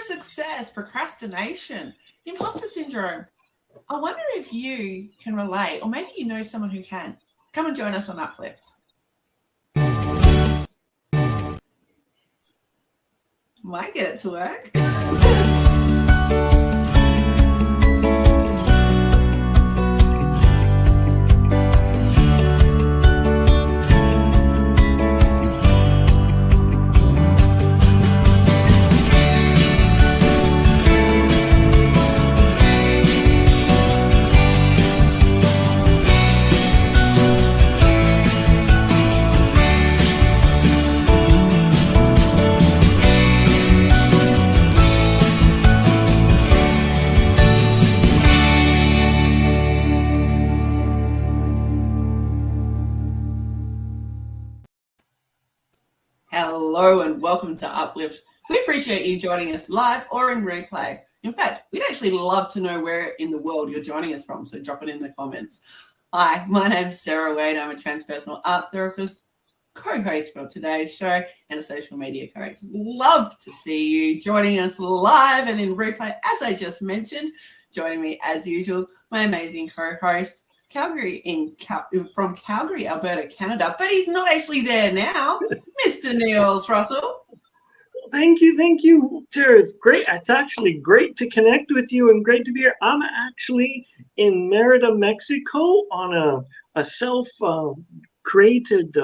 success, procrastination, imposter syndrome. I wonder if you can relate, or maybe you know someone who can. Come and join us on Uplift. Might get it to work. Hello and welcome to Uplift. We appreciate you joining us live or in replay. In fact, we'd actually love to know where in the world you're joining us from, so drop it in the comments. Hi, my name's 𝗟𝗏. I'm a transpersonal art therapist, co-host for today's show, and a social media coach. Love to see you joining us live and in replay, as I just mentioned. Joining me, as usual, my amazing co-host, from Calgary, Alberta, Canada, but he's not actually there now, Mr. Niels Russell. Thank you, Tara. It's great. It's actually great to connect with you and great to be here. I'm actually in Mérida, Mexico on a self-created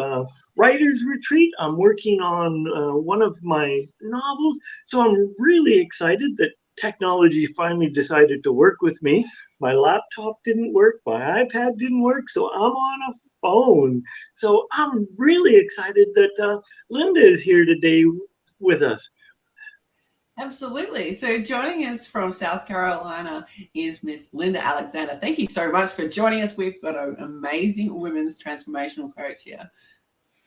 writer's retreat. I'm working on one of my novels, so I'm really excited that technology finally decided to work with me. My laptop didn't work, my iPad didn't work, so I'm on a phone. So I'm really excited that Linda is here today with us. Absolutely. So joining us from South Carolina is Miss Linda Alexander. Thank you so much for joining us. We've got an amazing women's transformational coach here.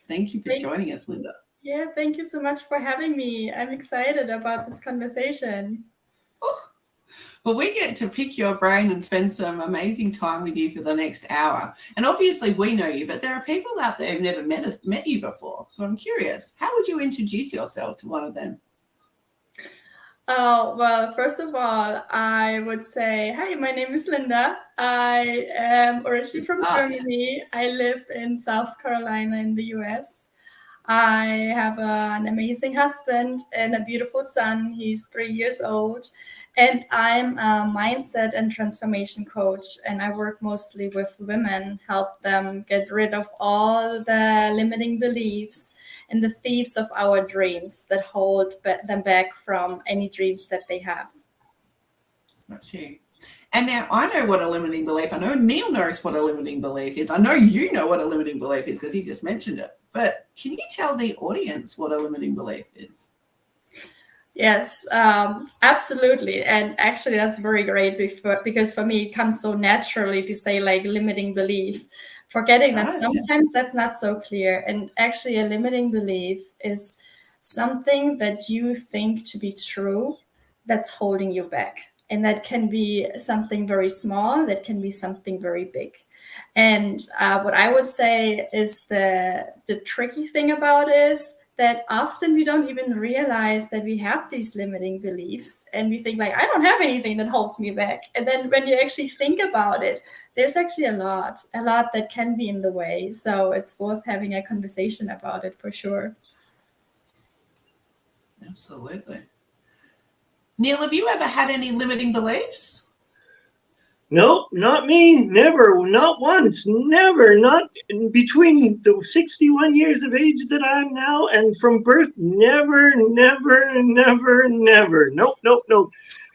Thank you for joining us, Linda. Yeah, thank you so much for having me. I'm excited about this conversation. Well, we get to pick your brain and spend some amazing time with you for the next hour. And obviously we know you, but there are people out there who've never met you before. So I'm curious, how would you introduce yourself to one of them? Oh, well, first of all, I would say, hi, my name is Linda. I am originally from Germany. I live in South Carolina in the US. I have an amazing husband and a beautiful son. He's 3 years old. And I'm a mindset and transformation coach, and I work mostly with women, help them get rid of all the limiting beliefs and the thieves of our dreams that hold them back from any dreams that they have. That's you. And now I know what a limiting belief. I know Neil knows what a limiting belief is. I know you know what a limiting belief is because you just mentioned it. But can you tell the audience what a limiting belief is? Yes, absolutely. And actually, that's very great because for me, it comes so naturally to say like limiting belief, forgetting that sometimes that's not so clear. And actually, a limiting belief is something that you think to be true that's holding you back. And that can be something very small, that can be something very big. And what I would say is the tricky thing about it is that often we don't even realize that we have these limiting beliefs and we think like, I don't have anything that holds me back. And then when you actually think about it, there's actually a lot that can be in the way. So it's worth having a conversation about it for sure. Absolutely. Neil, have you ever had any limiting beliefs? No, not me. Never. Not once. Never. Not between the 61 years of age that I'm now and from birth. Never. Nope.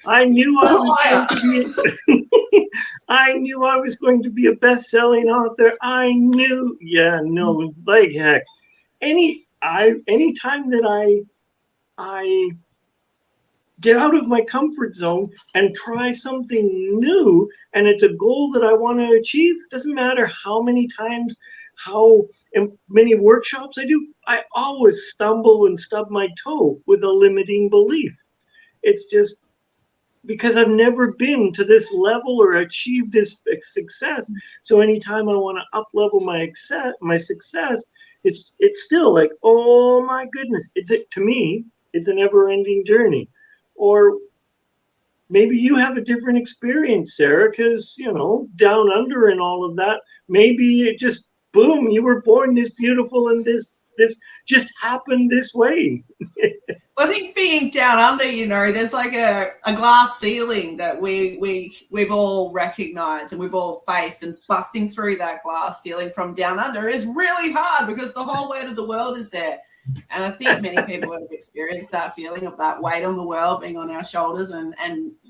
I knew I knew I was going to be a best-selling author. I knew. Yeah, no, like heck. Anytime that I get out of my comfort zone and try something new, and it's a goal that I want to achieve, doesn't matter how many times, how many workshops I do, I always stumble and stub my toe with a limiting belief. It's just because I've never been to this level or achieved this success. So anytime I want to up-level my success, it's still like, oh my goodness, to me, it's a never-ending journey. Or maybe you have a different experience, Sarah, because, down under and all of that, maybe it just, boom, you were born this beautiful and this just happened this way. I think being down under, there's like a glass ceiling that we've all recognized and we've all faced, and busting through that glass ceiling from down under is really hard because the whole weight of the world is there. And I think many people have experienced that feeling of that weight on the world being on our shoulders and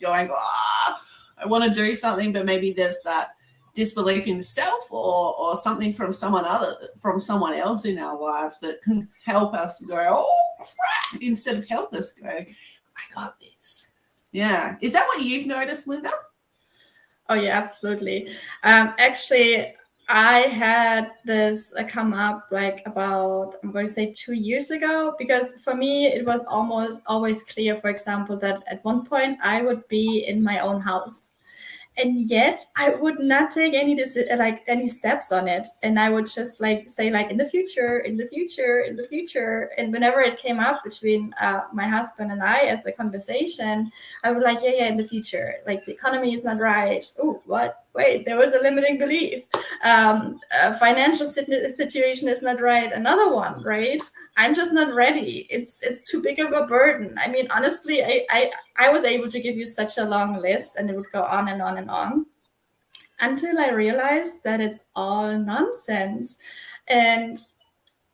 going, I want to do something, but maybe there's that disbelief in self or something from someone else in our lives that can help us go, oh crap, instead of help us go, I got this. Yeah. Is that what you've noticed, Linda? Oh yeah, absolutely. Actually, I had this come up like about, I'm going to say 2 years ago, because for me, it was almost always clear, for example, that at one point I would be in my own house. And yet I would not take any steps on it. And I would just say in the future. And whenever it came up between my husband and I as a conversation, I would yeah, in the future, like the economy is not right. Oh, what? Wait, there was a limiting belief. Financial situation is not right. Another one, right? I'm just not ready. It's too big of a burden. I mean, honestly, I was able to give you such a long list, and it would go on and on and on, until I realized that it's all nonsense. And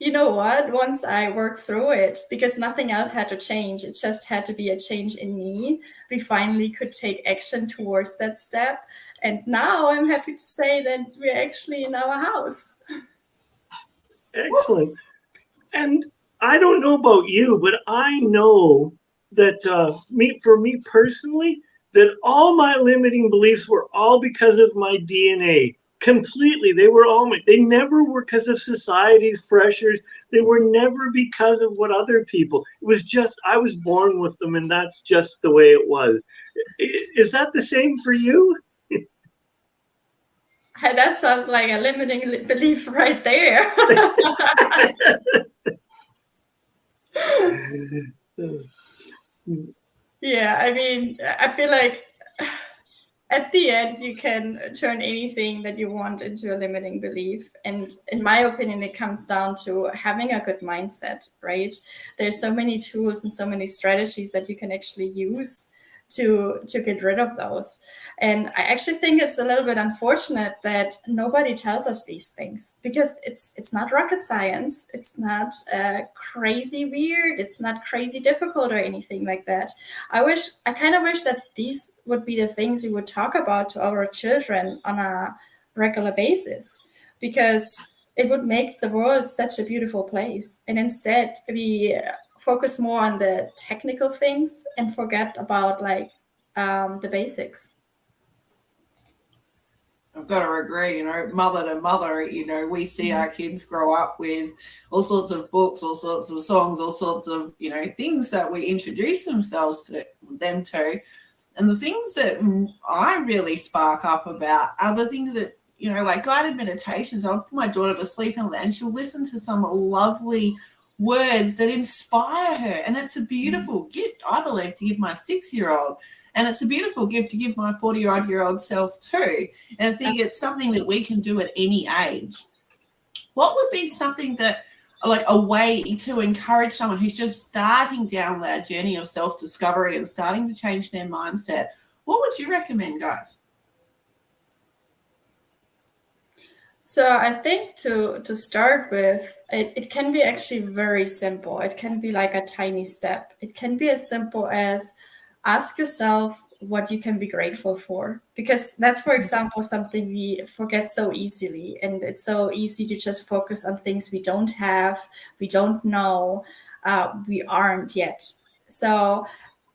you know what? Once I worked through it, because nothing else had to change, it just had to be a change in me, we finally could take action towards that step. And now I'm happy to say that we're actually in our house. Excellent. And I don't know about you, but I know that for me personally, that all my limiting beliefs were all because of my DNA. Completely. They never were because of society's pressures. They were never because of what other people. It was just, I was born with them, and that's just the way it was. Is that the same for you? That sounds like a limiting belief right there. Yeah, I mean, I feel like at the end, you can turn anything that you want into a limiting belief. And in my opinion, it comes down to having a good mindset, right? There's so many tools and so many strategies that you can actually use to get rid of those. And I actually think it's a little bit unfortunate that nobody tells us these things, because it's not rocket science. It's not crazy weird. It's not crazy difficult or anything like that. I kind of wish that these would be the things we would talk about to our children on a regular basis, because it would make the world such a beautiful place. And instead, we focus more on the technical things and forget about the basics. I've got to agree, mother to mother, we see our kids grow up with all sorts of books, all sorts of songs, all sorts of, things that we introduce them to. And the things that I really spark up about are the things that, like guided meditations. I'll put my daughter to sleep and she'll listen to some lovely words that inspire her. And it's a beautiful gift, I believe, to give my 6-year-old. And it's a beautiful gift to give my 40-odd-year-old self too. And I think it's something that we can do at any age. What would be something that, like a way to encourage someone who's just starting down that journey of self-discovery and starting to change their mindset? What would you recommend, guys? So I think to start with, it can be actually very simple. It can be like a tiny step. It can be as simple as ask yourself what you can be grateful for, because that's, for example, something we forget so easily. And it's so easy to just focus on things we don't have, we don't know, we aren't yet. So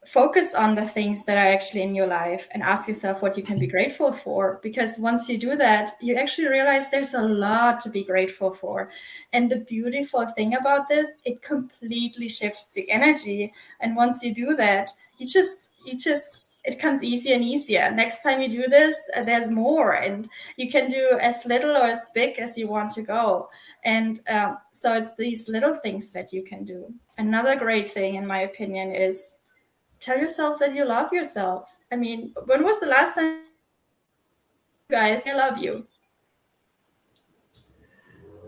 focus on the things that are actually in your life and ask yourself what you can be grateful for, because once you do that, you actually realize there's a lot to be grateful for. And the beautiful thing about this, it completely shifts the energy. And once you do that, it comes easier and easier. Next time you do this, there's more, and you can do as little or as big as you want to go. And so it's these little things that you can do. Another great thing, in my opinion, is tell yourself that you love yourself. I mean, when was the last time you guys, I love you?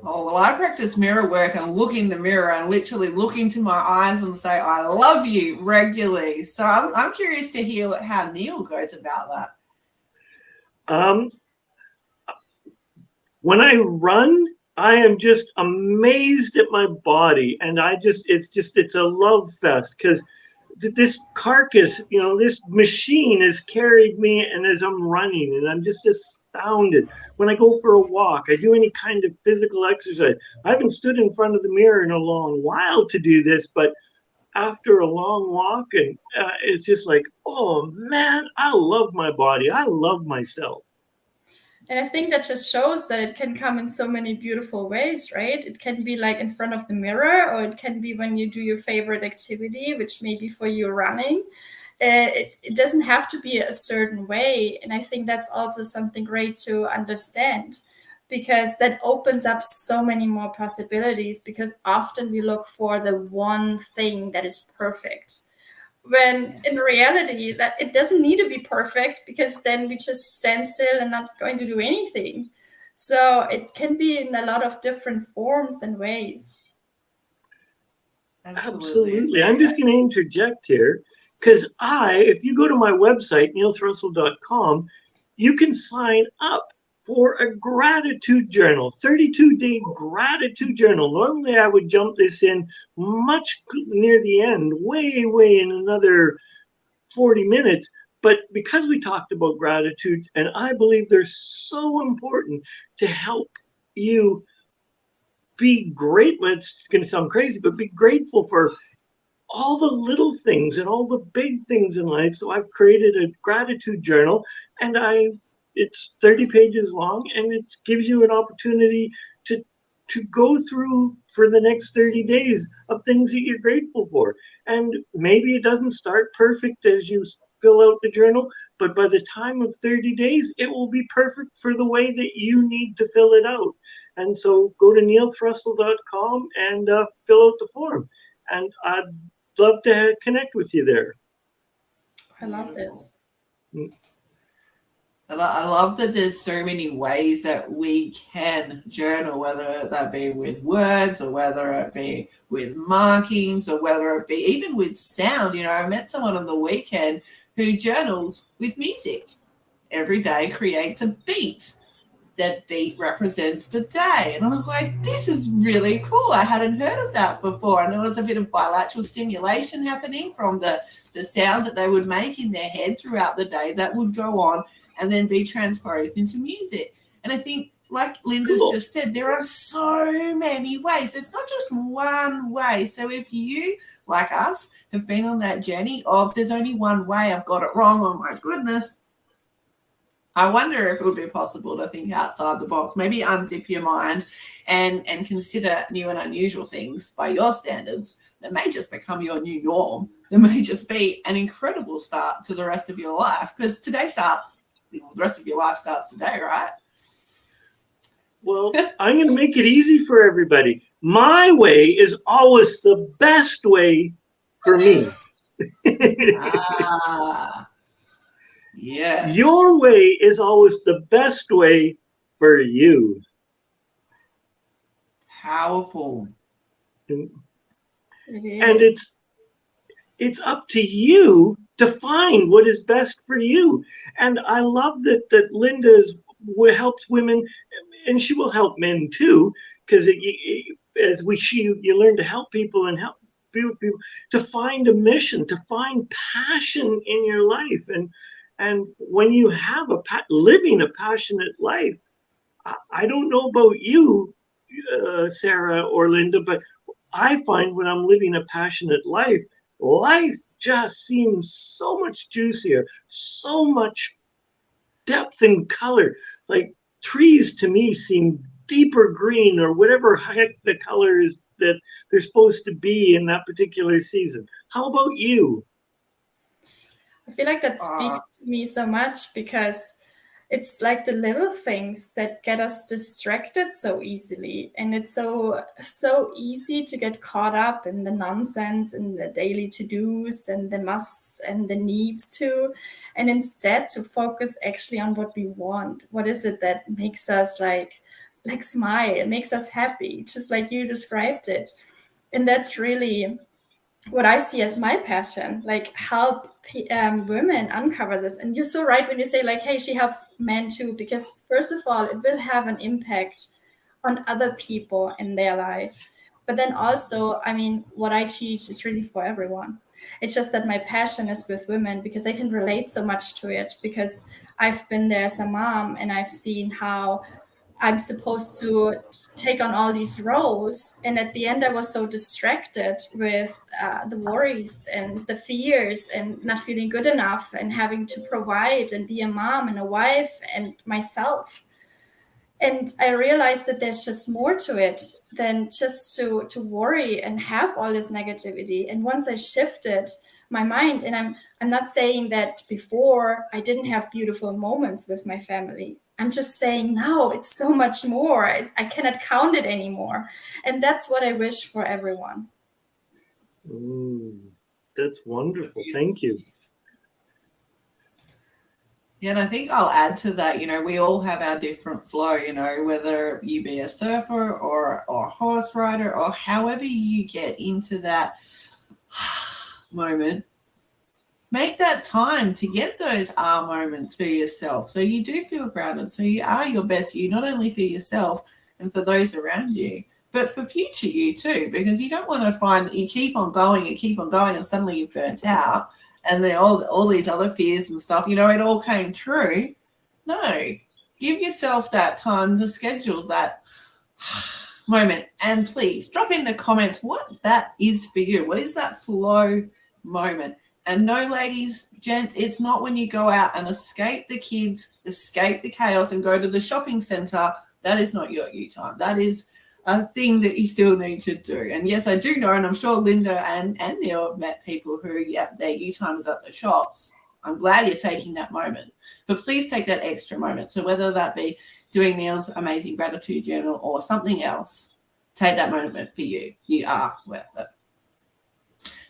Oh, well, I practice mirror work and look in the mirror and literally look into my eyes and say, I love you regularly. So I'm curious to hear how Neil goes about that. When I run, I am just amazed at my body. And it's a love fest, because this carcass, this machine has carried me, and as I'm running, and I'm just astounded. When I go for a walk, I do any kind of physical exercise. I haven't stood in front of the mirror in a long while to do this, but after a long walk, and it's just like, oh man, I love my body. I love myself. And I think that just shows that it can come in so many beautiful ways, right? It can be like in front of the mirror, or it can be when you do your favorite activity, which may be for you running. It doesn't have to be a certain way. And I think that's also something great to understand, because that opens up so many more possibilities, because often we look for the one thing that is perfect, when in reality that it doesn't need to be perfect, because then we just stand still and not going to do anything. So it can be in a lot of different forms and ways. Absolutely. I'm just going to interject here, because if you go to my website, 𝗚𝗏𝗡𝗠.com, you can sign up for a gratitude journal, 32-day gratitude journal. Normally I would jump this in much near the end, way in another 40 minutes. But because we talked about gratitude, and I believe they're so important to help you be great. Well, it's going to sound crazy, but be grateful for all the little things and all the big things in life. So I've created a gratitude journal, and it's 30 pages long, and it gives you an opportunity to go through for the next 30 days of things that you're grateful for. And maybe it doesn't start perfect as you fill out the journal, but by the time of 30 days, it will be perfect for the way that you need to fill it out. And so go to 𝗚𝗏𝗡𝗠.com and fill out the form. And I'd love to connect with you there. I love this. And I love that there's so many ways that we can journal, whether that be with words, or whether it be with markings, or whether it be even with sound. I met someone on the weekend who journals with music. Every day creates a beat. That beat represents the day. And I was like, this is really cool. I hadn't heard of that before. And there was a bit of bilateral stimulation happening from the sounds that they would make in their head throughout the day that would go on and then be transposed into music. And I think, like Linda's just said, there are so many ways. It's not just one way. So if you, like us, have been on that journey of there's only one way, I've got it wrong, oh my goodness, I wonder if it would be possible to think outside the box, maybe unzip your mind and consider new and unusual things by your standards that may just become your new norm. That may just be an incredible start to the rest of your life, because today starts, the rest of your life starts today, right? Well, I'm going to make it easy for everybody. My way is always the best way for me. Yes. Your way is always the best way for you. Powerful. And it's up to you to find what is best for you. And I love that Linda helps women, and she will help men too, because you learn to help people and help be with people, to find a mission, to find passion in your life. And when you have living a passionate life, I don't know about you, Sarah or Linda, but I find when I'm living a passionate life, life just seems so much juicier, so much depth and color. Like trees to me seem deeper green, or whatever heck the color is that they're supposed to be in that particular season. How about you? I feel like that speaks to me so much, because it's like the little things that get us distracted so easily. And it's so easy to get caught up in the nonsense and the daily to-dos and the musts and the needs too. And instead to focus actually on what we want. What is it that makes us like smile, it makes us happy, just like you described it. And that's really what I see as my passion, like help women uncover this. And you're so right when you say like, hey, she helps men too, because first of all, it will have an impact on other people in their life. But then also, I mean, what I teach is really for everyone. It's just that my passion is with women because I can relate so much to it, because I've been there as a mom and I've seen how I'm supposed to take on all these roles. And at the end, I was so distracted with the worries and the fears and not feeling good enough and having to provide and be a mom and a wife and myself. And I realized that there's just more to it than just to worry and have all this negativity. And once I shifted my mind, and I'm not saying that before I didn't have beautiful moments with my family. I'm just saying now it's so much more. I cannot count it anymore. And that's what I wish for everyone. That's wonderful. Thank you. Yeah, and I think I'll add to that, you know, we all have our different flow, you know, whether you be a surfer or a horse rider or however you get into that moment, make that time to get those moments for yourself. So you do feel grounded. So you are your best you, not only for yourself and for those around you, but for future you too, because you don't want to find you keep on going and suddenly you've burnt out and then all these other fears and stuff, you know, it all came true. No, give yourself that time to schedule that moment. And please drop in the comments what that is for you. What is that flow moment? And no, ladies, gents, it's not when you go out and escape the kids, escape the chaos and go to the shopping center. That is not your you time. That is a thing that you still need to do. And yes, I do know, and I'm sure Linda and Neil have met people who, yeah, their you time is at the shops. I'm glad you're taking that moment. But please take that extra moment. So whether that be doing Neil's amazing gratitude journal or something else, take that moment for you. You are worth it.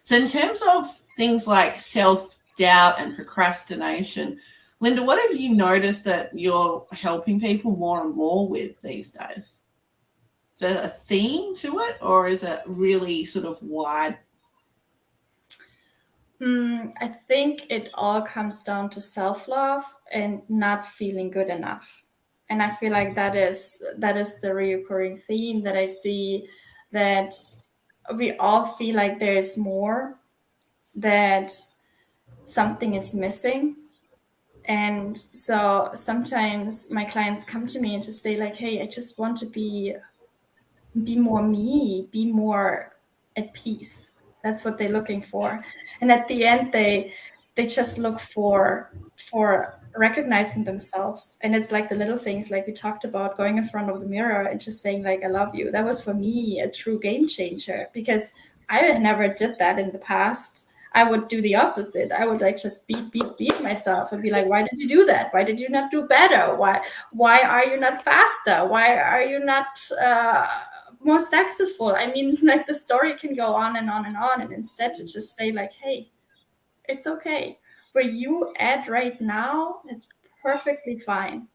So in terms of things like self-doubt and procrastination, Linda, what have you noticed that you're helping people more and more with these days? Is there a theme to it, or is it really sort of wide? I think it all comes down to self-love and not feeling good enough. And I feel like that is the recurring theme that I see, that we all feel like there is more, that something is missing. And so sometimes my clients come to me and just say like, hey, I just want to be more me, be more at peace. That's what they're looking for. And at the end, they just look for recognizing themselves. And it's like the little things, like we talked about, going in front of the mirror and just saying like, I love you. That was for me a true game changer, because I never did that in the past. I would do the opposite. I would like just beat myself and be like, why did you do that? Why did you not do better? Why are you not faster? Why are you not more successful? I mean, like the story can go on and on and on. And instead to just say like, hey, it's okay. Where you at right now, it's perfectly fine.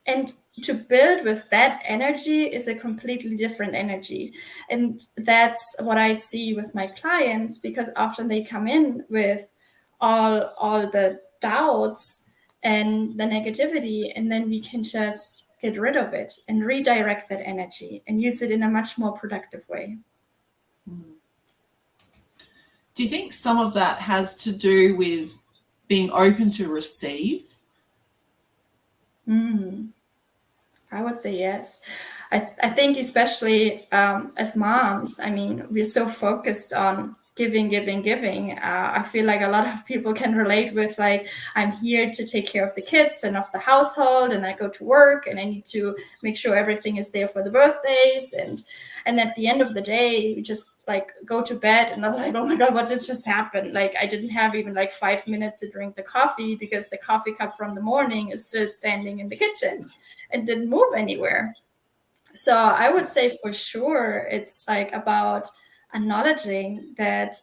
And to build with that energy is a completely different energy. And that's what I see with my clients, because often they come in with all the doubts and the negativity, and then we can just get rid of it and redirect that energy and use it in a much more productive way. Do you think some of that has to do with being open to receive? I would say yes. I think especially as moms, I mean, we're so focused on giving. I feel like a lot of people can relate with, like, I'm here to take care of the kids and of the household, and I go to work and I need to make sure everything is there for the birthdays, and at the end of the day you just like go to bed and I'm like, oh my god, what did just happen? Like, I didn't have even like 5 minutes to drink the coffee because the coffee cup from the morning is still standing in the kitchen and didn't move anywhere. So I would say for sure it's like about acknowledging that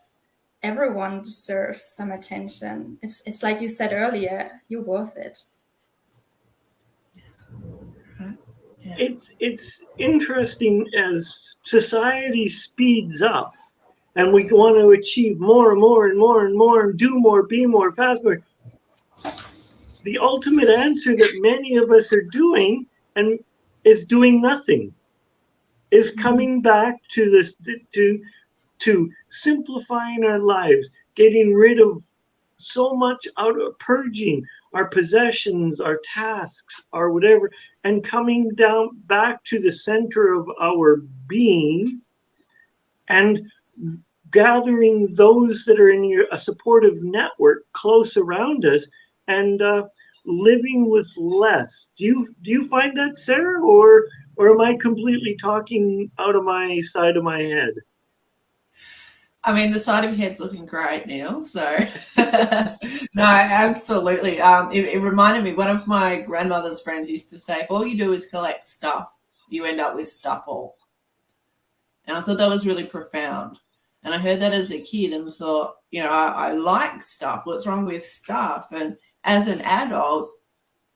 everyone deserves some attention. It's like you said earlier, you're worth it. Yeah. It's interesting as society speeds up and we want to achieve more and more and more and more and do more, be more, faster. The ultimate answer that many of us are doing and is doing nothing, is coming back to this, to simplifying our lives, getting rid of so much, out of purging our possessions, our tasks, or whatever, and coming down back to the center of our being and gathering those that are in a supportive network close around us and living with less. Do you find that, Sarah, or am I completely talking out of my side of my head? I mean, the side of your head's looking great, Neil. So, no, absolutely. It reminded me, one of my grandmother's friends used to say, if all you do is collect stuff, you end up with stuff all. And I thought that was really profound. And I heard that as a kid and thought, you know, I like stuff. What's wrong with stuff? And as an adult,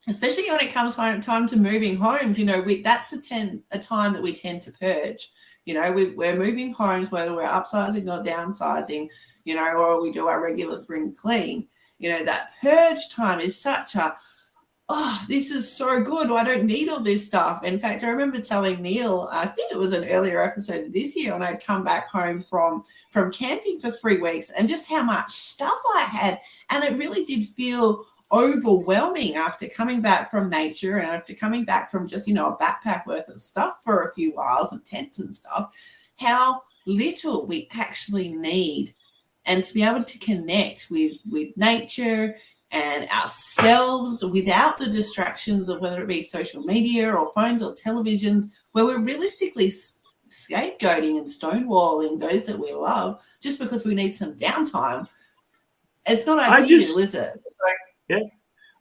especially when it comes time to moving homes, you know, that's a time that we tend to purge. You know, we're moving homes, whether we're upsizing or downsizing, you know, or we do our regular spring clean. You know, that purge time is such a, oh, this is so good. I don't need all this stuff. In fact, I remember telling Neil, I think it was an earlier episode this year, when I'd come back home from camping for 3 weeks and just how much stuff I had. And it really did feel overwhelming after coming back from nature and after coming back from just, you know, a backpack worth of stuff for a few whiles and tents and stuff, how little we actually need. And to be able to connect with nature and ourselves without the distractions of whether it be social media or phones or televisions, where we're realistically scapegoating and stonewalling those that we love just because we need some downtime. It's not ideal, is it? Yeah,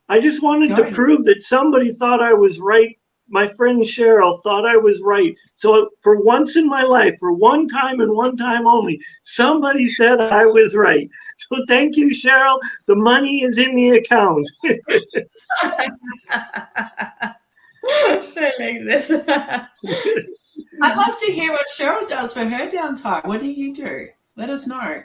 I just wanted to prove that somebody thought I was right. My friend Cheryl thought I was right. So for once in my life, for one time and one time only, somebody said I was right. So thank you, Cheryl. The money is in the account. I like this. I'd love to hear what Cheryl does for her downtime. What do you do? Let us know.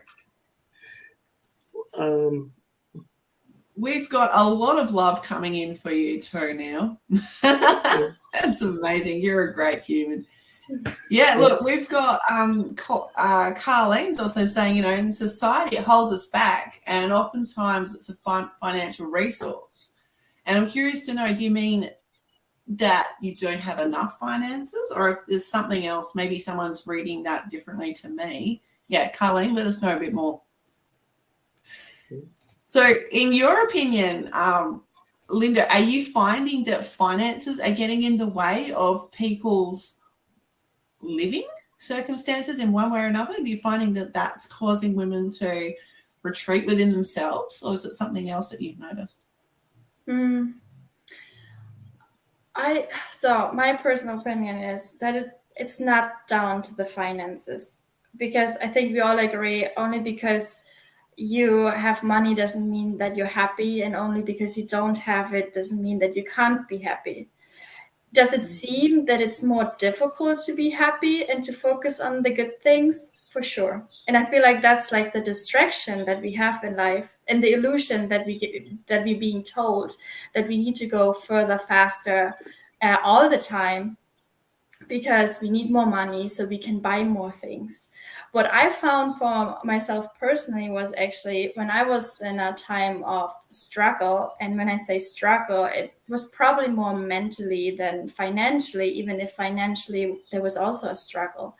We've got a lot of love coming in for you too now. That's amazing. You're a great human. Yeah, look, we've got Carlene's also saying, you know, in society it holds us back and oftentimes it's a financial resource. And I'm curious to know, do you mean that you don't have enough finances, or if there's something else, maybe someone's reading that differently to me? Yeah, Carlene, let us know a bit more. So in your opinion, Linda, are you finding that finances are getting in the way of people's living circumstances in one way or another? Are you finding that that's causing women to retreat within themselves, or is it something else that you've noticed? So my personal opinion is that it's not down to the finances, because I think we all agree, only because you have money doesn't mean that you're happy, and only because you don't have it doesn't mean that you can't be happy. Does it seem that it's more difficult to be happy and to focus on the good things? For sure. And I feel like that's like the distraction that we have in life, and the illusion that we're being told that we need to go further, faster, all the time, because we need more money so we can buy more things. What I found for myself personally was actually when I was in a time of struggle, and when I say struggle, it was probably more mentally than financially, even if financially there was also a struggle.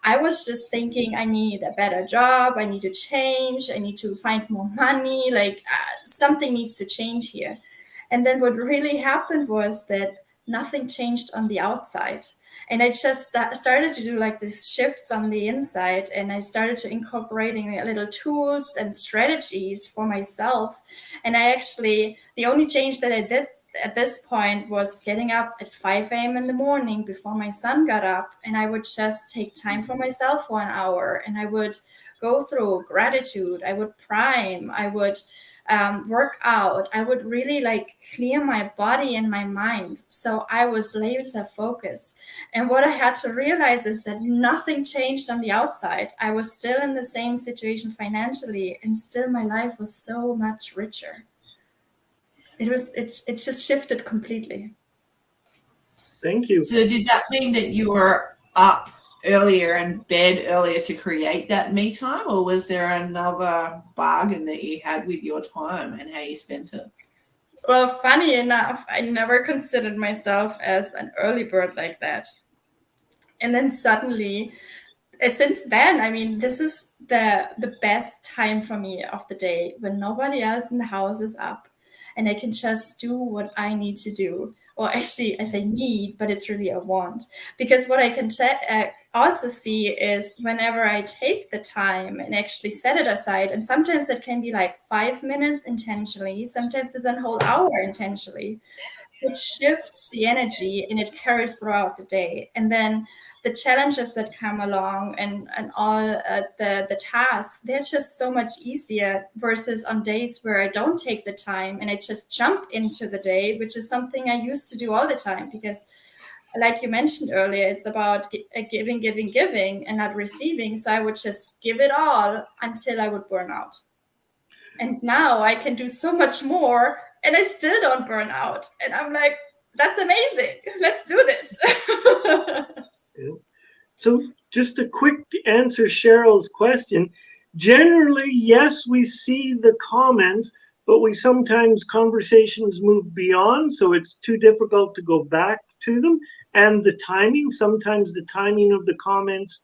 I was just thinking I need a better job, I need to change, I need to find more money, like something needs to change here. And then what really happened was that nothing changed on the outside. And I just started to do like these shifts on the inside, and I started to incorporating little tools and strategies for myself. And I actually, the only change that I did at this point was getting up at 5 a.m. in the morning before my son got up, and I would just take time for myself for an hour, and I would go through gratitude, I would prime, I would work out, I would really like clear my body and my mind. So I was laser focused. And what I had to realize is that nothing changed on the outside. I was still in the same situation financially, and still my life was so much richer. It just shifted completely. Thank you. So did that mean that you were up earlier and bed earlier to create that me time, or was there another bargain that you had with your time and how you spent it? Well, funny enough, I never considered myself as an early bird like that. And then suddenly, since then, I mean, this is the best time for me of the day, when nobody else in the house is up, and I can just do what I need to do. Or actually, I say need, but it's really a want. Because what I can also see is whenever I take the time and actually set it aside, and sometimes it can be like 5 minutes intentionally, sometimes it's a whole hour intentionally, it shifts the energy and it carries throughout the day. And then the challenges that come along and all the tasks, they're just so much easier versus on days where I don't take the time and I just jump into the day, which is something I used to do all the time. Because like you mentioned earlier, it's about giving and not receiving. So I would just give it all until I would burn out. And now I can do so much more and I still don't burn out. And I'm like, that's amazing. Let's do this. So just a quick answer Cheryl's question. Generally, yes, we see the comments, but we sometimes conversations move beyond, so it's too difficult to go back to them. And the timing, sometimes the timing of the comments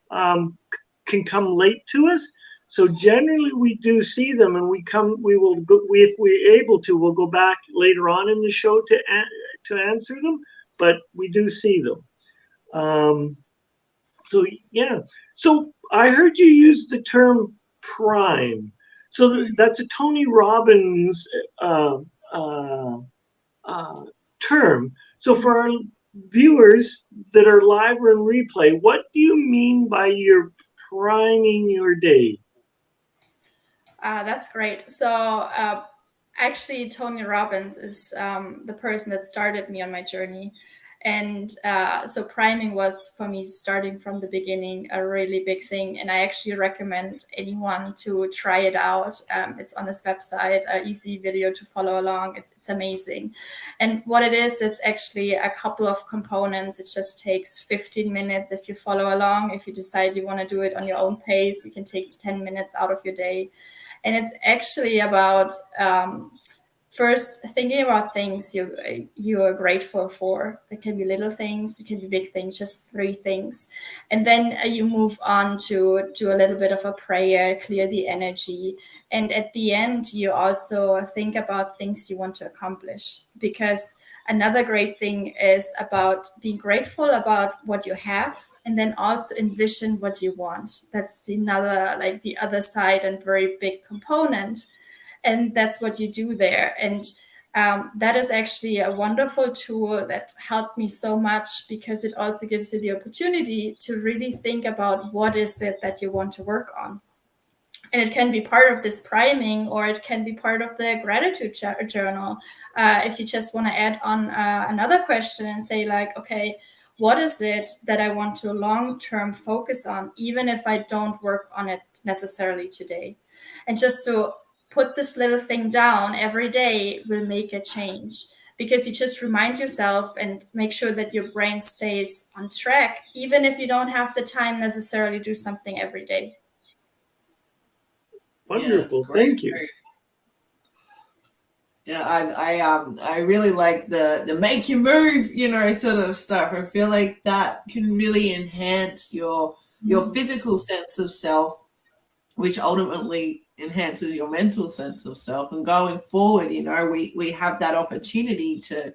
can come late to us. So generally we do see them, and if we're able to, we'll go back later on in the show to answer them, but we do see them. So yeah, so I heard you use the term prime. So that's a Tony Robbins term. So for our viewers that are live or in replay, what do you mean by you're priming your day? That's great. So actually, Tony Robbins is the person that started me on my journey. And so priming was, for me, starting from the beginning, a really big thing. And I actually recommend anyone to try it out. It's on his website, an easy video to follow along. It's amazing. And what it is, it's actually a couple of components. It just takes 15 minutes if you follow along. If you decide you want to do it on your own pace, you can take 10 minutes out of your day. And it's actually about first thinking about things you are grateful for. It can be little things, it can be big things, just 3 things. And then you move on to do a little bit of a prayer, clear the energy. And at the end, you also think about things you want to accomplish. Because another great thing is about being grateful about what you have, and then also envision what you want. That's another, like the other side and very big component. And that's what you do there. And that is actually a wonderful tool that helped me so much, because it also gives you the opportunity to really think about what is it that you want to work on. And it can be part of this priming, or it can be part of the gratitude journal. If you just want to add on another question and say like, okay, what is it that I want to long-term focus on, even if I don't work on it necessarily today? And just to put this little thing down every day will make a change, because you just remind yourself and make sure that your brain stays on track, even if you don't have the time necessarily to do something every day. Wonderful, thank you. Yeah, I really like the make you move, sort of stuff. I feel like that can really enhance your your physical sense of self, which ultimately enhances your mental sense of self. And going forward, you know, we have that opportunity to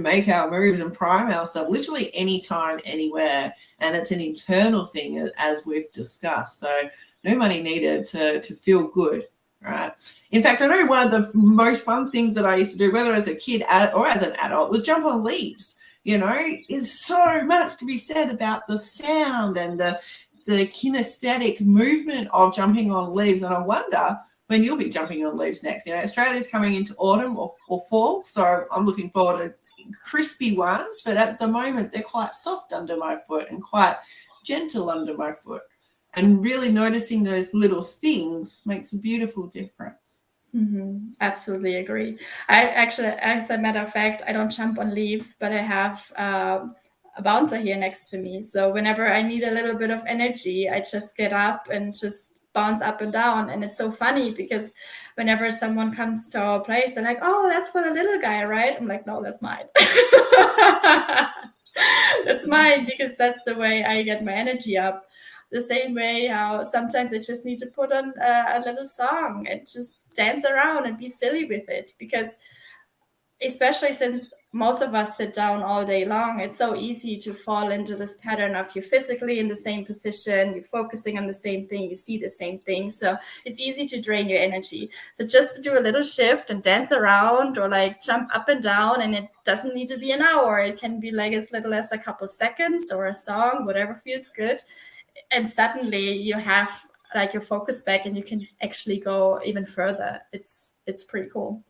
make our moves and prime ourselves literally anytime, anywhere. And it's an internal thing, as we've discussed. So no money needed to feel good, right? In fact, I know one of the most fun things that I used to do, whether as a kid or as an adult, was jump on leaves. You know, there's so much to be said about the sound and the kinesthetic movement of jumping on leaves. And I wonder when you'll be jumping on leaves next. You know, Australia's coming into autumn or fall, so I'm looking forward to crispy ones, but at the moment they're quite soft under my foot and quite gentle under my foot. And really noticing those little things makes a beautiful difference. Absolutely agree. I actually, as a matter of fact, I don't jump on leaves, but I have a bouncer here next to me. So whenever I need a little bit of energy, I just get up and just bounce up and down. And it's so funny because whenever someone comes to our place, they're like, oh, that's for the little guy, right? I'm like, no, that's mine. That's mine, because that's the way I get my energy up. The same way how sometimes I just need to put on a little song and just dance around and be silly with it, because especially since most of us sit down all day long, it's so easy to fall into this pattern of you're physically in the same position, you're focusing on the same thing, you see the same thing. So it's easy to drain your energy. So just to do a little shift and dance around or like jump up and down, and it doesn't need to be an hour. It can be like as little as a couple seconds or a song, whatever feels good. And suddenly you have like your focus back and you can actually go even further. It's pretty cool.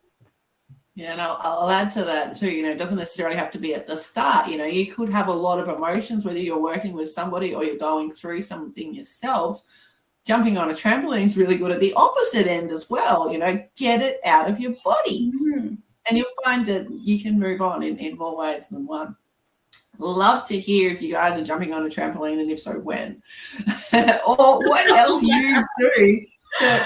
Yeah, and I'll add to that too, you know, it doesn't necessarily have to be at the start. You know, you could have a lot of emotions, whether you're working with somebody or you're going through something yourself. Jumping on a trampoline is really good at the opposite end as well. You know, get it out of your body. And you'll find that you can move on in more ways than one. Love to hear if you guys are jumping on a trampoline, and if so, when. Or what else you do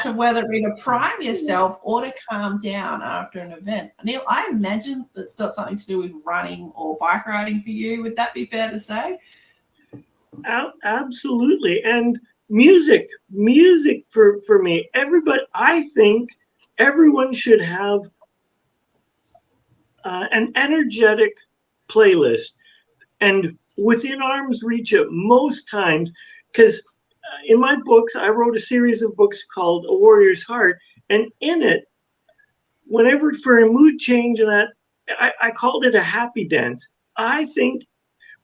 to whether it be to prime yourself or to calm down after an event. Neil, I imagine it's got something to do with running or bike riding for you. Would that be fair to say? Absolutely. And music for me. I think everyone should have an energetic playlist and within arm's reach at most times, because in my books, I wrote a series of books called A Warrior's Heart, and in it, whenever for a mood change, and I called it a happy dance. I think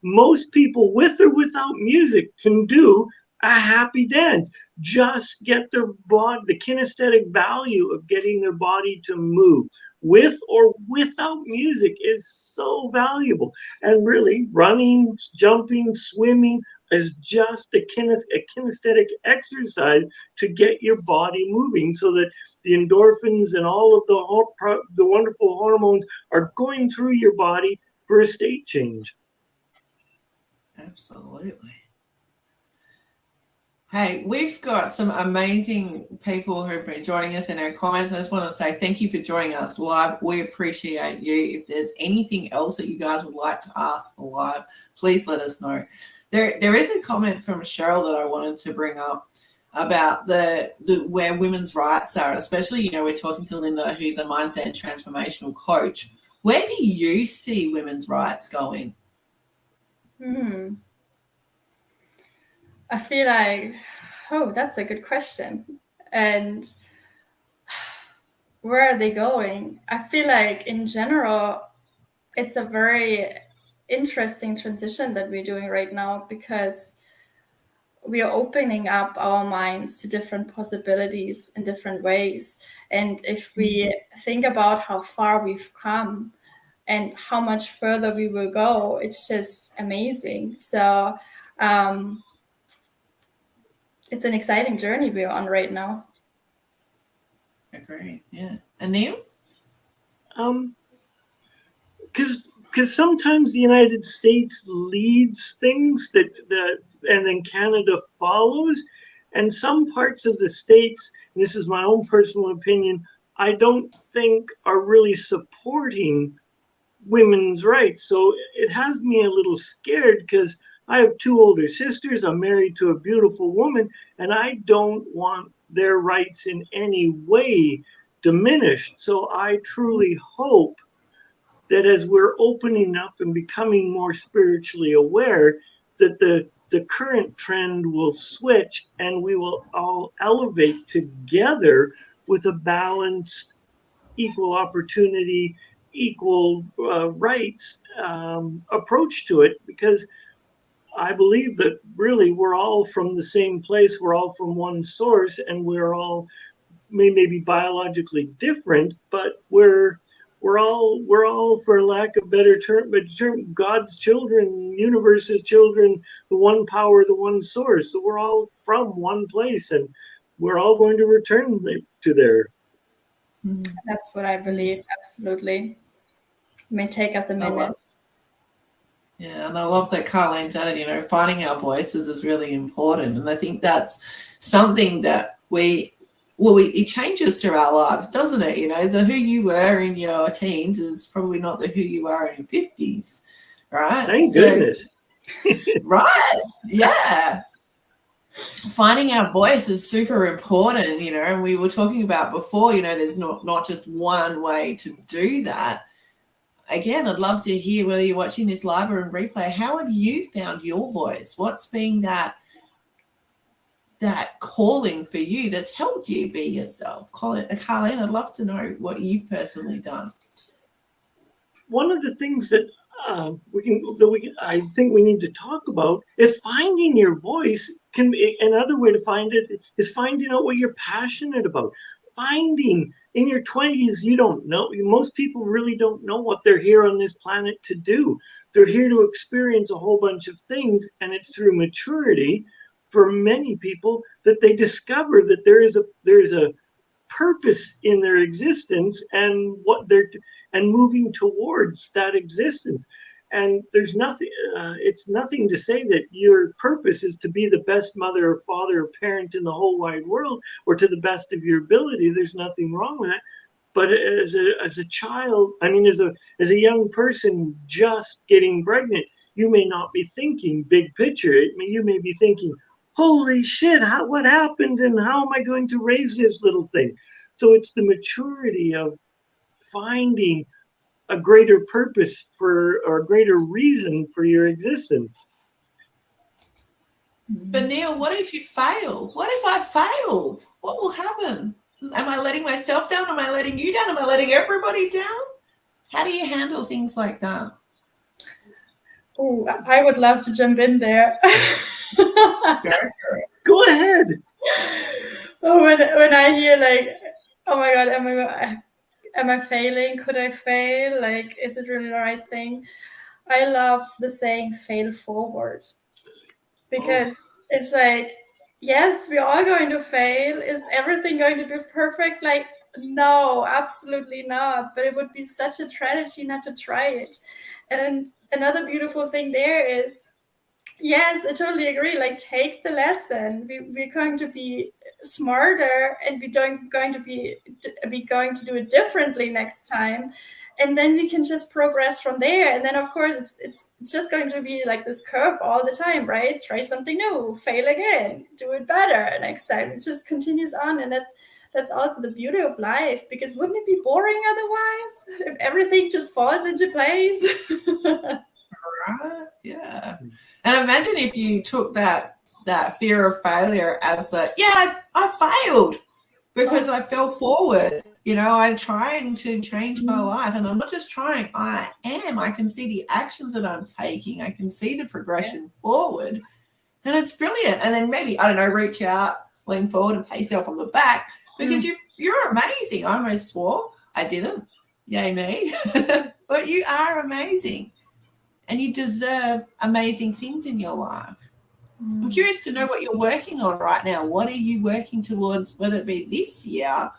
most people, with or without music, can do a happy dance. Just get their body, the kinesthetic value of getting their body to move. With or without music is so valuable. And really, running, jumping, swimming is just a kinesthetic exercise to get your body moving so that the endorphins and all of the wonderful hormones are going through your body for a state change. Absolutely. Hey, we've got some amazing people who've been joining us in our comments. I just want to say thank you for joining us live. We appreciate you. If there's anything else that you guys would like to ask live, please let us know. There is a comment from Cheryl that I wanted to bring up about the where women's rights are, especially, you know, we're talking to Linda, who's a mindset and transformational coach. Where do you see women's rights going? I feel like, that's a good question. And where are they going? I feel like in general, it's a very interesting transition that we're doing right now, because we are opening up our minds to different possibilities in different ways. And if we think about how far we've come and how much further we will go, it's just amazing. So it's an exciting journey we're on right now. Great, yeah. And Neil? Because sometimes the United States leads things and then Canada follows, and some parts of the states, and this is my own personal opinion, I don't think are really supporting women's rights. So it has me a little scared, because I have 2 older sisters. I'm married to a beautiful woman, and I don't want their rights in any way diminished. So I truly hope that as we're opening up and becoming more spiritually aware, that the current trend will switch and we will all elevate together with a balanced, equal opportunity, equal rights approach to it, because I believe that really we're all from the same place, we're all from one source, and we're all maybe biologically different, but we're all, for lack of better term, God's children, universe's children, the one power, the one source. So we're all from one place, and we're all going to return to there. That's what I believe, absolutely. It may take us a minute. Yeah, and I love that Carlene's added, finding our voices is really important. And I think that's something that it changes through our lives, doesn't it? The who you were in your teens is probably not the who you are in your 50s, right? Thank goodness. Right, yeah. Finding our voice is super important, and we were talking about before, there's not just one way to do that. Again, I'd love to hear, whether you're watching this live or in replay, how have you found your voice? What's been that calling for you that's helped you be yourself? Carlene, I'd love to know what you've personally done. One of the things that I think we need to talk about is finding your voice. Another way to find it is finding out what you're passionate about. Finding in your 20s, you don't know. Most people really don't know what they're here on this planet to do. They're here to experience a whole bunch of things, and it's through maturity for many people that they discover that there is a purpose in their existence and moving towards that existence. And there's nothing, it's nothing to say that your purpose is to be the best mother or father or parent in the whole wide world, or to the best of your ability. There's nothing wrong with that. But as a child, as a young person just getting pregnant, you may not be thinking big picture. You may be thinking, holy shit, what happened, and how am I going to raise this little thing? So it's the maturity of finding a greater purpose or a greater reason for your existence. But Neil, what if you fail? What if I fail? What will happen? Am I letting myself down? Am I letting you down? Am I letting everybody down? How do you handle things like that? Oh, I would love to jump in there. Go ahead. Oh, when I hear oh my God, am I failing? Could I fail? Is it really the right thing? I love the saying "fail forward," because it's yes, we're all going to fail. Is everything going to be perfect? No, absolutely not. But it would be such a tragedy not to try it. And another beautiful thing there is, yes, I totally agree. Take the lesson. We're going to be smarter, and we're going to do it differently next time, and then we can just progress from there. And then, of course, it's just going to be like this curve all the time, right? Try something new, fail again, do it better next time. It just continues on, and that's also the beauty of life. Because wouldn't it be boring otherwise if everything just falls into place? Right? Yeah. And imagine if you took that fear of failure as I failed because I fell forward. I'm trying to change my life, and I'm not just trying, I am. I can see the actions that I'm taking. I can see the progression forward, and it's brilliant. And then maybe, reach out, lean forward and pat yourself on the back, because you're amazing. I almost swore. I didn't. Yay me. But you are amazing. And you deserve amazing things in your life. I'm curious to know what you're working on right now. What are you working towards, whether it be this year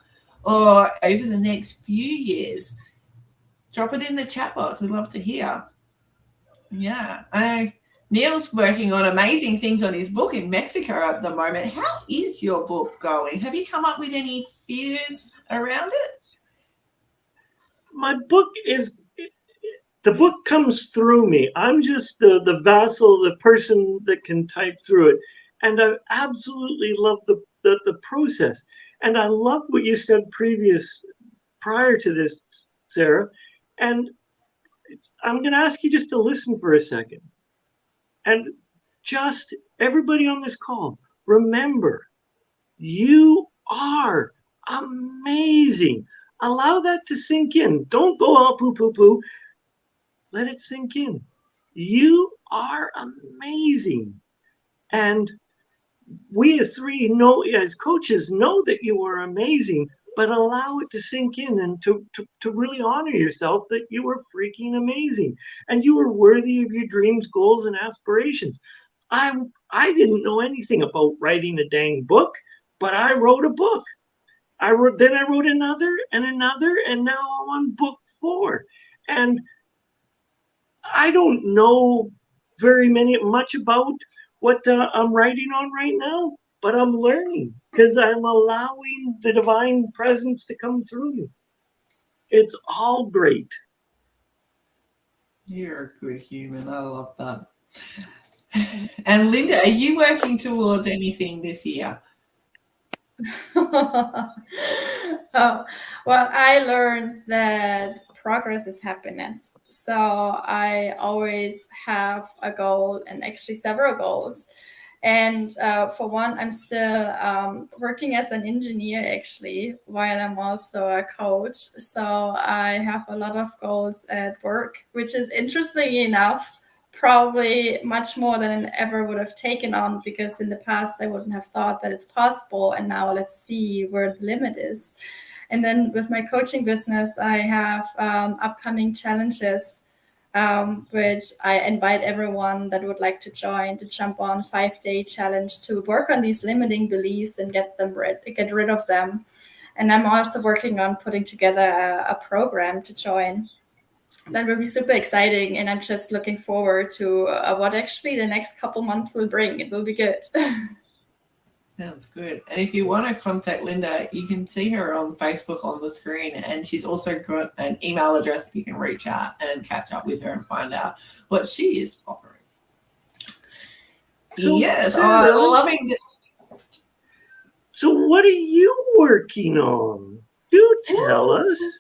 or over the next few years? Drop it in the chat box. We'd love to hear. Yeah. Neil's working on amazing things on his book in Mexico at the moment. How is your book going? Have you come up with any fears around it? My book is... the book comes through me. I'm just the vassal, the person that can type through it. And I absolutely love the process. And I love what you said prior to this, Sarah. And I'm going to ask you just to listen for a second. And just everybody on this call, remember, you are amazing. Allow that to sink in. Don't go all poo, poo, poo. Let it sink in. You are amazing. And we as three know, as coaches, know that you are amazing, but allow it to sink in and to really honor yourself that you are freaking amazing. And you are worthy of your dreams, goals, and aspirations. I didn't know anything about writing a dang book, but I wrote a book. Then I wrote another, and now I'm on book 4. And I don't know much about what I'm writing on right now, but I'm learning because I'm allowing the divine presence to come through me. It's all great. You're a good human. I love that. And Linda, are you working towards anything this year? Oh, well, I learned that progress is happiness. So I always have a goal, and actually several goals. And for one, I'm still working as an engineer, actually, while I'm also a coach. So I have a lot of goals at work, which is, interestingly enough, probably much more than I ever would have taken on, because in the past I wouldn't have thought that it's possible. And now let's see where the limit is. And then with my coaching business, I have upcoming challenges, which I invite everyone that would like to join to jump on 5-day challenge to work on these limiting beliefs and get rid of them. And I'm also working on putting together a program to join. That will be super exciting, and I'm just looking forward to what actually the next couple months will bring. It will be good. Sounds good. And if you want to contact Linda, you can see her on Facebook on the screen, and she's also got an email address you can reach out and catch up with her and find out what she is offering. So, yes, Sarah, I'm loving it. So what are you working on? Do tell us.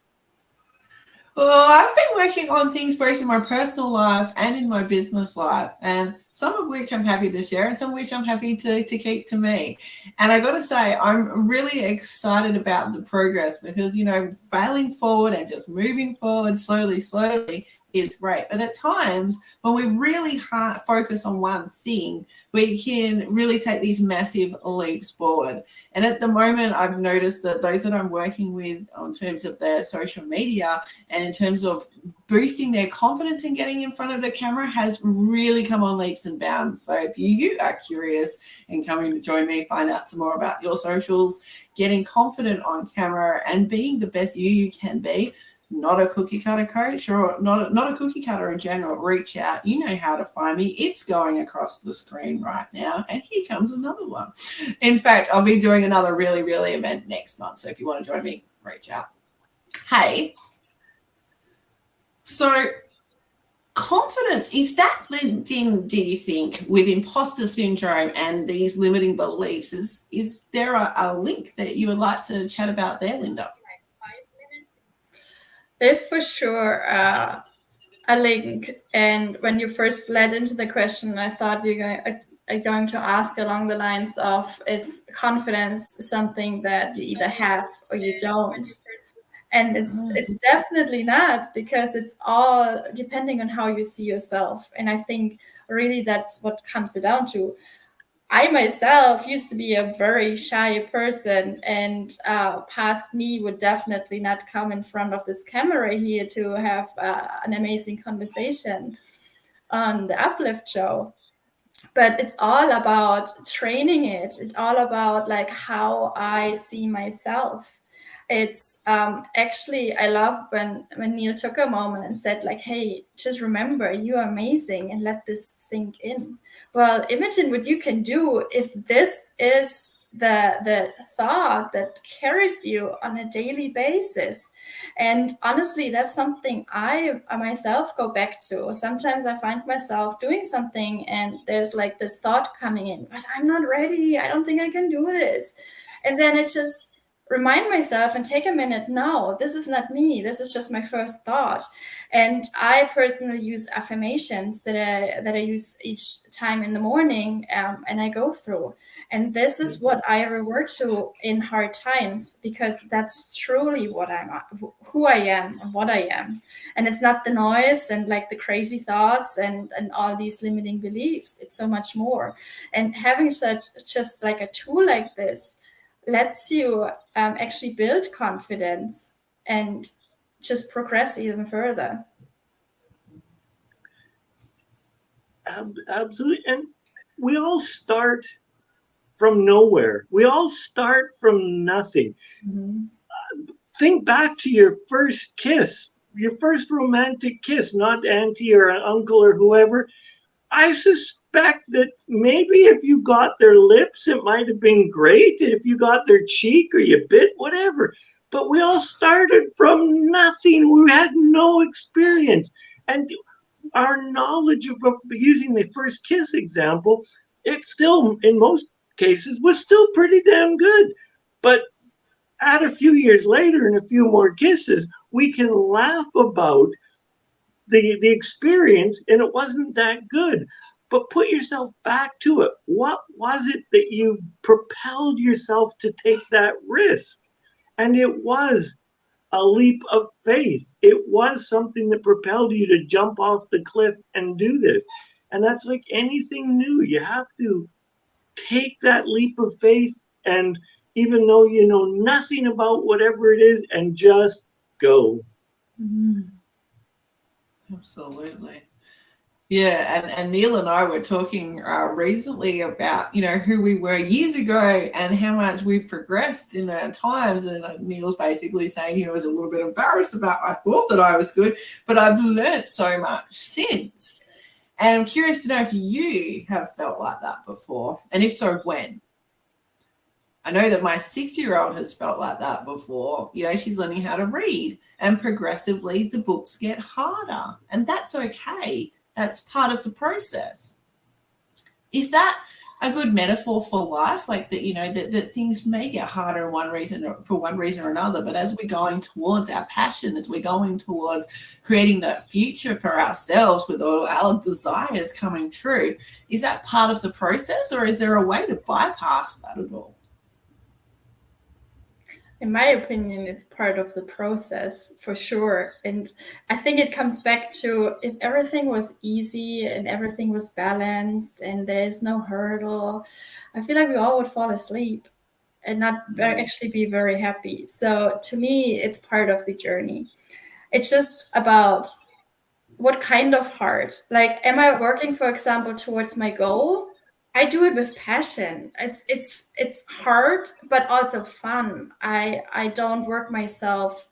Well, I've been working on things both in my personal life and in my business life, and some of which I'm happy to share and some of which I'm happy to keep to me. And I got to say, I'm really excited about the progress because, failing forward and just moving forward slowly is great. But at times when we really focus on one thing, we can really take these massive leaps forward. And at the moment, I've noticed that those that I'm working with in terms of their social media and in terms of boosting their confidence in getting in front of the camera has really come on leaps and bounds. So if you are curious and coming to join me, find out some more about your socials, getting confident on camera and being the best you can be, not a cookie cutter coach or not a cookie cutter in general, reach out. You know how to find me. It's going across the screen right now. And here comes another one. In fact, I'll be doing another really event next month. So if you want to join me, reach out. Hey, so confidence, is that linked in, do you think, with imposter syndrome and these limiting beliefs? Is there a link that you would like to chat about there, Linda? There's for sure a link. And when you first led into the question, I thought you're going to ask along the lines of, is confidence something that you either have or you don't? And it's definitely not, because it's all depending on how you see yourself. And I think really that's what comes down to. I myself used to be a very shy person, and past me would definitely not come in front of this camera here to have an amazing conversation on the Uplift show. But it's all about training it. It's all about like how I see myself. It's actually, I love when Neil took a moment and said like, hey, just remember you are amazing and let this sink in. Well, imagine what you can do if this is the thought that carries you on a daily basis. And honestly, that's something I myself go back to. Sometimes I find myself doing something and there's like this thought coming in, but I'm not ready. I don't think I can do this. And then it just remind myself and take a minute. No, this is not me. This is just my first thought. And I personally use affirmations that I use each time in the morning, and I go through. And this is what I revert to in hard times, because that's truly what who I am and what I am. And it's not the noise and like the crazy thoughts and all these limiting beliefs. It's so much more. And having such just like a tool like this lets you actually build confidence and just progress even further. Absolutely. And we all start from nowhere. We all start from nothing. Mm-hmm. Think back to your first kiss, your first romantic kiss, not auntie or uncle or whoever. I suspect that maybe if you got their lips, it might have been great. If you got their cheek or you bit, whatever. But we all started from nothing. We had no experience. And our knowledge of using the first kiss example, it still, in most cases, was still pretty damn good. But add a few years later and a few more kisses, we can laugh about the experience, and it wasn't that good. But put yourself back to it. What was it that you propelled yourself to take that risk? And it was a leap of faith. It was something that propelled you to jump off the cliff and do this. And that's like anything new. You have to take that leap of faith, and even though you know nothing about whatever it is, and just go. Mm-hmm. Absolutely. Yeah, and Neil and I were talking recently about, who we were years ago and how much we've progressed in our times. And Neil's basically saying he was a little bit embarrassed about, I thought that I was good, but I've learnt so much since. And I'm curious to know if you have felt like that before, and if so, when. I know that my 6-year-old has felt like that before. She's learning how to read, and progressively the books get harder, and that's okay. That's part of the process. Is that a good metaphor for life? Like that, that things may get harder for one reason or another, but as we're going towards our passion, as we're going towards creating that future for ourselves with all our desires coming true, is that part of the process, or is there a way to bypass that at all? In my opinion, it's part of the process for sure. And I think it comes back to, if everything was easy and everything was balanced and there's no hurdle, I feel like we all would fall asleep and not actually be very happy. So to me, it's part of the journey. It's just about what kind of heart. Like, am I working, for example, towards my goal? I do it with passion. It's hard, but also fun. I don't work myself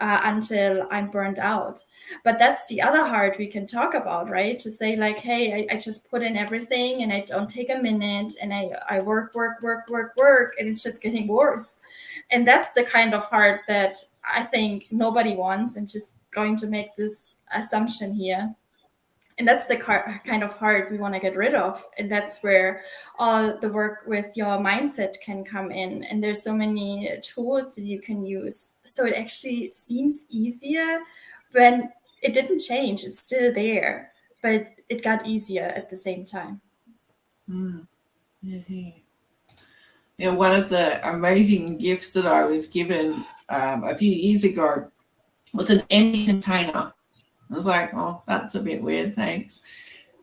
until I'm burned out. But that's the other heart we can talk about, right? To say like, hey, I just put in everything and I don't take a minute, and I work, and it's just getting worse. And that's the kind of heart that I think nobody wants, and just going to make this assumption here. And that's the kind of heart we want to get rid of. And that's where all the work with your mindset can come in. And there's so many tools that you can use. So it actually seems easier when it didn't change. It's still there, but it got easier at the same time. Mm-hmm. One of the amazing gifts that I was given a few years ago was an empty container. I was like, oh, that's a bit weird, thanks.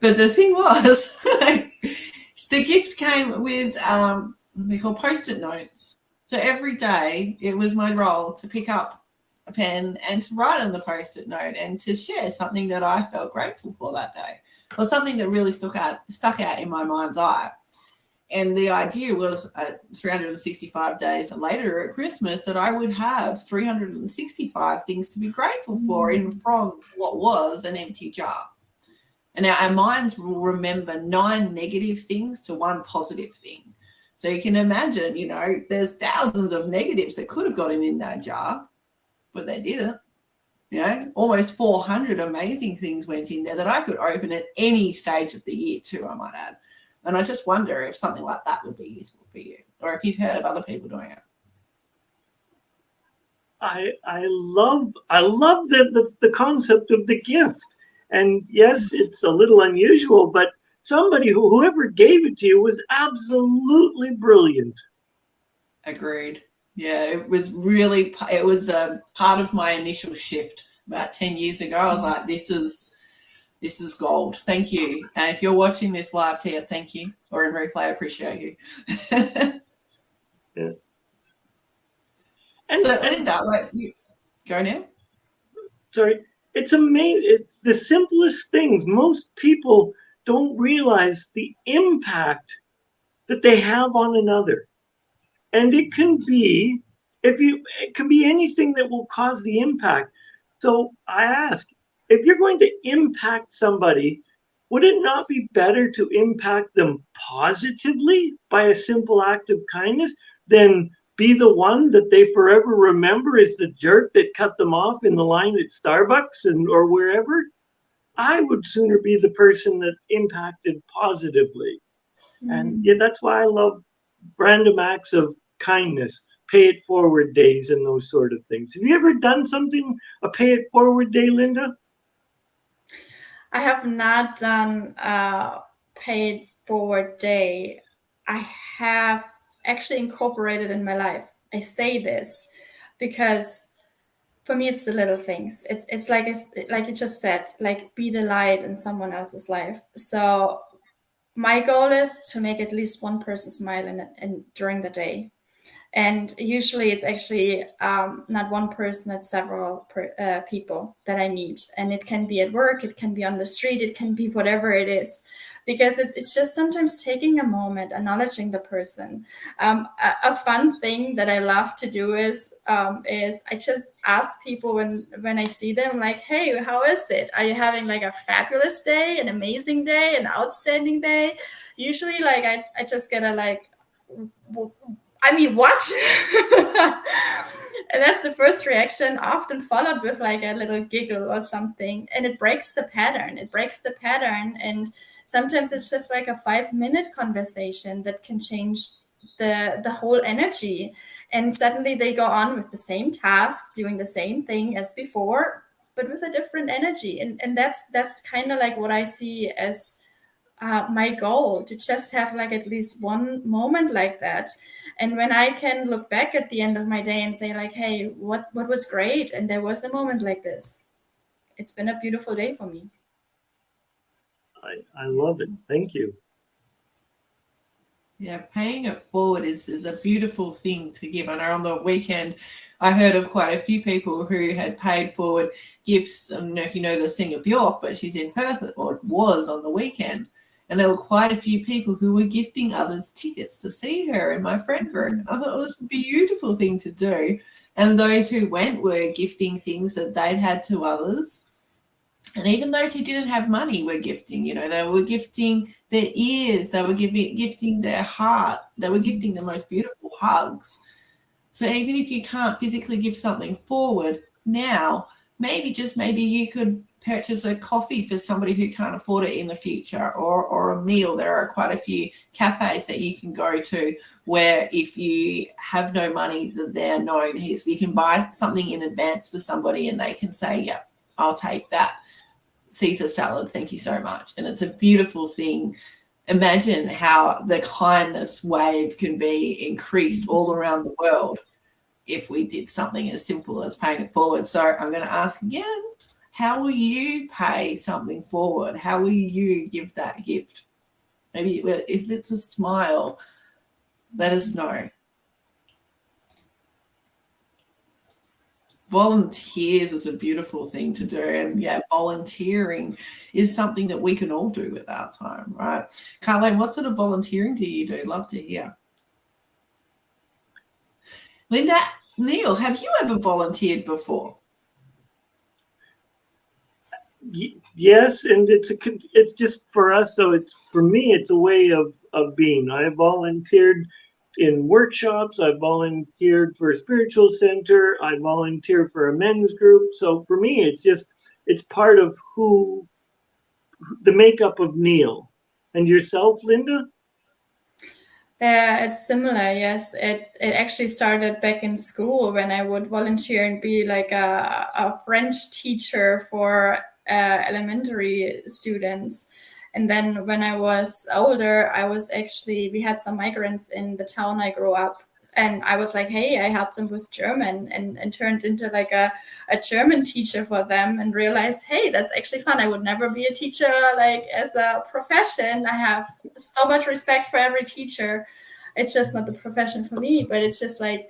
But the thing was, the gift came with they call Post-it notes. So every day it was my role to pick up a pen and to write on the Post-it note and to share something that I felt grateful for that day, or something that really stuck out in my mind's eye. And the idea was 365 days later at Christmas that I would have 365 things to be grateful for from what was an empty jar. And now our minds will remember 9 negative things to 1 positive thing. So you can imagine, you know, there's thousands of negatives that could have gotten in that jar, but they didn't. You know, almost 400 amazing things went in there that I could open at any stage of the year too, I might add. And I just wonder if something like that would be useful for you, or if you've heard of other people doing it. I love the concept of the gift. And yes, it's a little unusual, but somebody whoever gave it to you was absolutely brilliant. Agreed. Yeah, it was a part of my initial shift about 10 years ago. I was like, this is gold. Thank you. And if you're watching this live, Tia, thank you. Or in replay, I appreciate you. Yeah. So Linda, you go now. Sorry. It's amazing. It's the simplest things. Most people don't realize the impact that they have on another. And it can be, it can be anything that will cause the impact. So I ask, if you're going to impact somebody, would it not be better to impact them positively by a simple act of kindness than be the one that they forever remember as the jerk that cut them off in the line at Starbucks or wherever? I would sooner be the person that impacted positively. And yeah, that's why I love random acts of kindness, pay it forward days and those sort of things. Have you ever done something, a pay it forward day, Linda? I have not done a paid forward day. I have actually incorporated in my life. I say this because for me, it's the little things. It's like you just said, like be the light in someone else's life. So my goal is to make at least one person smile during the day. And usually it's actually not one person, it's several people that I meet. And it can be at work, it can be on the street, it can be whatever it is. Because it's just sometimes taking a moment, acknowledging the person. A fun thing that I love to do is I just ask people when I see them, like, hey, how is it? Are you having like a fabulous day, an amazing day, an outstanding day? Usually like I just get a like, I mean, what? And that's the first reaction, often followed with like a little giggle or something. And it breaks the pattern. And sometimes it's just like a 5-minute conversation that can change the whole energy. And suddenly they go on with the same tasks, doing the same thing as before, but with a different energy. And that's kind of like what I see as my goal, to just have like at least one moment like that. And when I can look back at the end of my day and say like, hey, what was great? And there was a moment like this. It's been a beautiful day for me. I love it. Thank you. Yeah, paying it forward is a beautiful thing to give. I know on the weekend, I heard of quite a few people who had paid forward gifts. I don't know if you know the singer Björk, but she's in Perth, or was on the weekend. And there were quite a few people who were gifting others tickets to see her in my friend group. I thought it was a beautiful thing to do. And those who went were gifting things that they'd had to others. And even those who didn't have money were gifting, you know, they were gifting their ears, they were gifting their heart, they were gifting the most beautiful hugs. So even if you can't physically give something forward now, maybe you could purchase a coffee for somebody who can't afford it in the future, or a meal. There are quite a few cafes that you can go to where if you have no money, that they're known here. So you can buy something in advance for somebody and they can say, yeah, I'll take that Caesar salad, thank you so much. And it's a beautiful thing. Imagine how the kindness wave can be increased all around the world if we did something as simple as paying it forward. So I'm going to ask again, how will you pay something forward? How will you give that gift? Maybe if it's a smile, let us know. Volunteers is a beautiful thing to do. And yeah, volunteering is something that we can all do with our time, right? Carlene, what sort of volunteering do you do? Love to hear. Linda, Neil, have you ever volunteered before? Yes, and it's just for us. So it's for me, it's a way of being. I volunteered in workshops. I volunteered for a spiritual center. I volunteer for a men's group. So for me, it's part of the makeup of Neil. And yourself, Linda? It's similar, yes. It actually started back in school when I would volunteer and be like a French teacher for elementary students. And then when I was older, we had some migrants in the town I grew up. And I was like, hey, I helped them with German and turned into like a German teacher for them and realized, hey, that's actually fun. I would never be a teacher like as a profession. I have so much respect for every teacher. It's just not the profession for me, but it's just like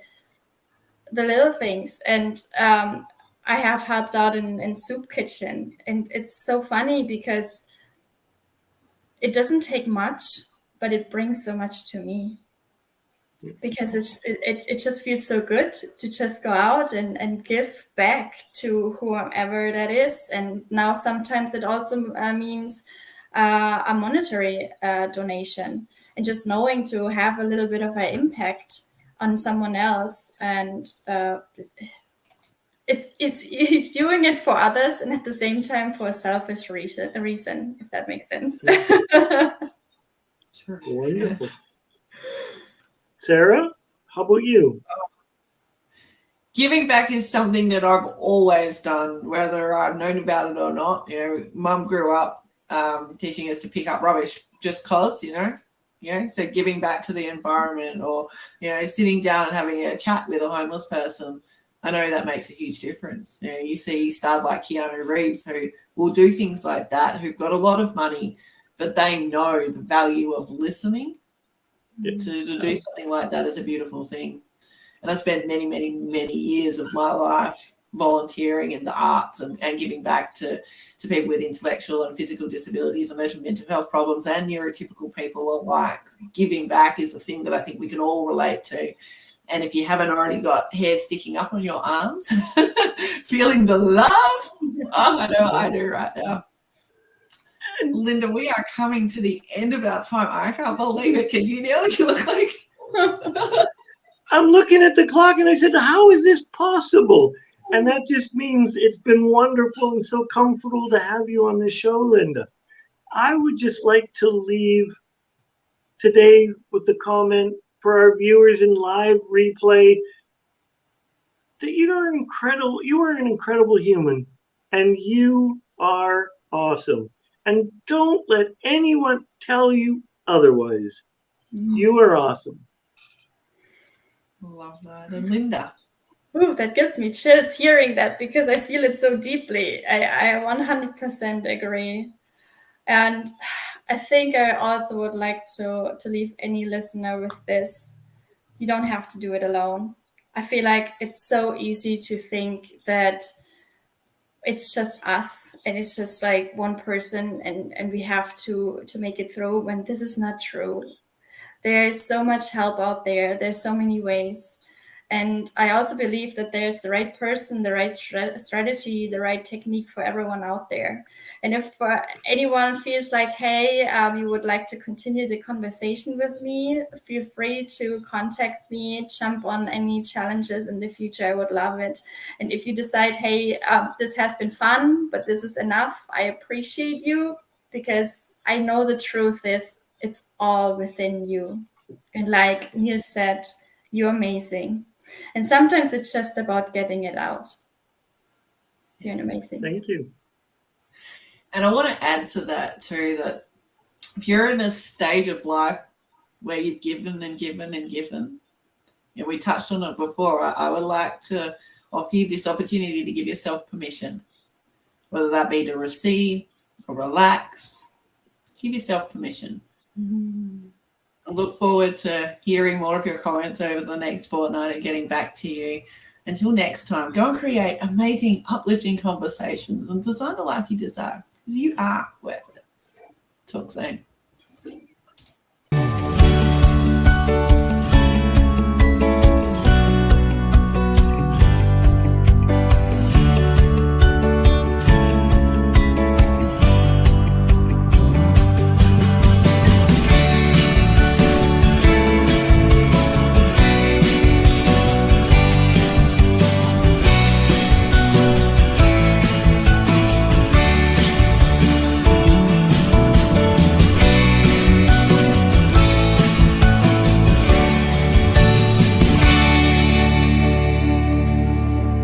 the little things. And I have helped out in soup kitchen. And it's so funny because it doesn't take much, but it brings so much to me. Because it just feels so good to just go out and give back to whoever that is. And now sometimes it also means a monetary donation, and just knowing to have a little bit of an impact on someone else. And it's doing it for others and at the same time for a selfish reason, if that makes sense. Sure. Wonderful. Sarah, how about you? Giving back is something that I've always done, whether I've known about it or not. You know, Mum grew up teaching us to pick up rubbish just cause, you know, so giving back to the environment, or, you know, sitting down and having a chat with a homeless person. I know that makes a huge difference. You know, you see stars like Keanu Reeves who will do things like that, who've got a lot of money, but they know the value of listening. To do something like that is a beautiful thing. And I spent many, many, many years of my life volunteering in the arts and giving back to people with intellectual and physical disabilities and mental health problems and neurotypical people alike. Giving back is a thing that I think we can all relate to. And if you haven't already got hair sticking up on your arms, feeling the love, I do right now. Linda, we are coming to the end of our time. I can't believe it. Can you, Neil? You look like... I'm looking at the clock and I said, how is this possible? And that just means it's been wonderful and so comfortable to have you on the show, Linda. I would just like to leave today with a comment for our viewers in live replay that you are incredible. You are an incredible human and you are awesome. And don't let anyone tell you otherwise. You are awesome. Love that. And Linda? Ooh, that gives me chills hearing that because I feel it so deeply. I 100% agree. And I think I also would like to leave any listener with this. You don't have to do it alone. I feel like it's so easy to think that it's just us and it's just like one person and we have to make it through, when this is not true. There's so much help out there. There's so many ways. And I also believe that there's the right person, the right strategy, the right technique for everyone out there. And if anyone feels like, hey, you would like to continue the conversation with me, feel free to contact me, jump on any challenges in the future. I would love it. And if you decide, hey, this has been fun, but this is enough, I appreciate you, because I know the truth is it's all within you. And like Neil said, you're amazing. And sometimes it's just about getting it out. You're amazing. Thank you. And I want to add to that too, that if you're in a stage of life where you've given and given and given, you know, we touched on it before, I would like to offer you this opportunity to give yourself permission, whether that be to receive or relax. Give yourself permission. Mm-hmm. I look forward to hearing more of your comments over the next fortnight and getting back to you. Until next time, go and create amazing, uplifting conversations and design the life you deserve, because you are worth it. Talk soon.